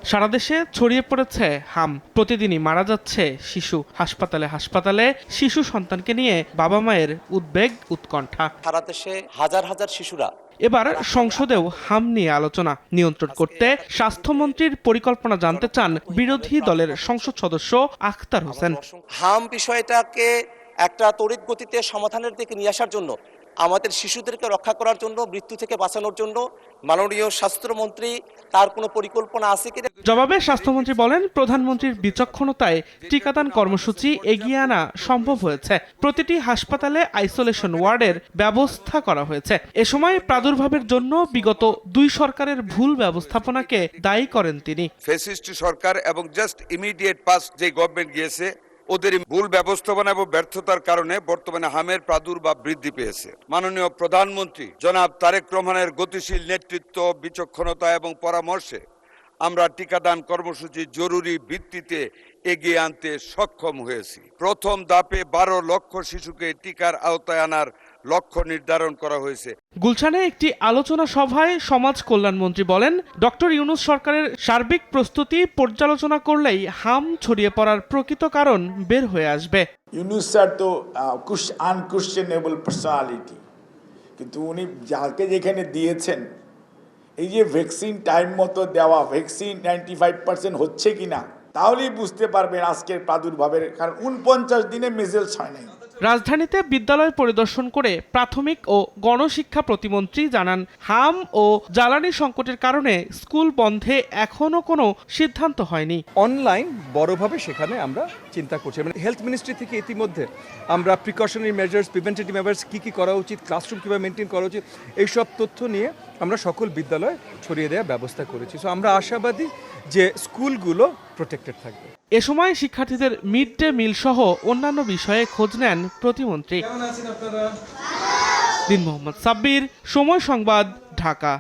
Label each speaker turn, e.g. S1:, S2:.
S1: সারা দেশে ছড়িয়ে পড়েছে হাম। প্রতিদিনই মারা যাচ্ছে শিশু। হাসপাতালে হাসপাতালে শিশু সন্তানকে নিয়ে বাবা মায়ের উদ্বেগ উৎকণ্ঠা।
S2: সারা দেশে হাজার হাজার শিশুরা।
S1: এবার সংসদেও হাম নিয়ে আলোচনা। নিয়ন্ত্রণ করতে স্বাস্থ্যমন্ত্রীর পরিকল্পনা জানতে চান বিরোধী দলের সংসদ সদস্য আখতার হোসেন।
S2: হাম বিষয়টাকে একটা তড়িৎ গতিতে সমাধানের দিকে নিয়ে আসার জন্য, আমাদের শিশুদেরকে রক্ষা করার জন্য, মৃত্যু থেকে বাঁচানোর জন্য মাননীয় স্বাস্থ্যমন্ত্রী তার কোনো পরিকল্পনা আছে কিনা।
S1: জবাবে স্বাস্থ্যমন্ত্রী বলেন, প্রধানমন্ত্রীর বিচক্ষণতায় টিকাদান কর্মসূচি এগিয়ে আনা সম্ভব হয়েছে। প্রতিটি হাসপাতালে আইসোলেশন ওয়ার্ডের ব্যবস্থা করা হয়েছে। এ সময় প্রাদুর্ভাবের জন্য বিগত দুই সরকারের ভুল ব্যবস্থাপনাকে দায়ী করেন তিনি।
S3: ফ্যাসিস্ট সরকার এবং জাস্ট ইমিডিয়েট পাস্ট যে গভর্নমেন্ট গিয়েছে, ওদের ভুল ব্যবস্থাপনা এবং ব্যর্থতার কারণে বর্তমানে হামের প্রাদুর্ভাব বৃদ্ধি পেয়েছে। মাননীয় প্রধানমন্ত্রী জনাব তারেক রহমানের গতিশীল নেতৃত্ব, বিচক্ষণতা এবং পরামর্শে আমরা টিকাদান কর্মসূচি জরুরি ভিত্তিতে এগিয়ে আনতে সক্ষম হয়েছি। প্রথম ধাপে 12 লক্ষ শিশুকে টিকার আওতায় আনার লক্ষ্য নির্ধারণ করা হয়েছে।
S1: গুলশানে একটি আলোচনা সভায় সমাজ কল্যাণমন্ত্রী বলেন, ডক্টর ইউনূস সরকারের সার্বিক প্রস্তুতি পর্যালোচনা করলেই হাম ছড়িয়ে পড়ার প্রকৃত কারণ বের হয়ে আসবে।
S4: ইউনূস স্যার তো আনকোয়েশ্চেনেবল পার্সোনালিটি, কিন্তু উনি যাকে যেখানে দিয়েছেন, এই যে ভ্যাকসিন টাইম মতো দেওয়া, ভ্যাকসিন 95% হচ্ছে কিনা, তাহলেই বুঝতে পারবেন আজকের প্রাদুর্ভাবের কারণ। 49 দিনে মেজেলস হয় নাই।
S1: রাজধানীতে বিদ্যালয় পরিদর্শন করে প্রাথমিক ও গণশিক্ষা প্রতিমন্ত্রী জানান, হাম ও জ্বালানি সংকটের কারণে স্কুল বন্ধে এখনো কোনো সিদ্ধান্ত হয়নি।
S5: অনলাইন বড়ভাবে সেখানে আমরা চিন্তা করছি। মানে হেলথ মিনিস্ট্রি থেকে ইতিমধ্যে আমরা প্রিকশনারি মেজার্স, প্রিভেন্টিভ মেজার্স কী করা উচিত, ক্লাসরুম কীভাবে মেনটেন করা উচিত, এইসব তথ্য নিয়ে আমরা সকল বিদ্যালয়ে ছড়িয়ে দেওয়ার ব্যবস্থা করেছি। সো আমরা আশাবাদী যে স্কুলগুলো প্রোটেক্টেড থাকবে।
S1: এ সময় শিক্ষার্থীদের মিড ডে মিল সহ অন্যান্য বিষয়ে খোঁজ নেন প্রতিমন্ত্রী। দিন মোহাম্মদ সাব্বির, সময় সংবাদ, ঢাকা।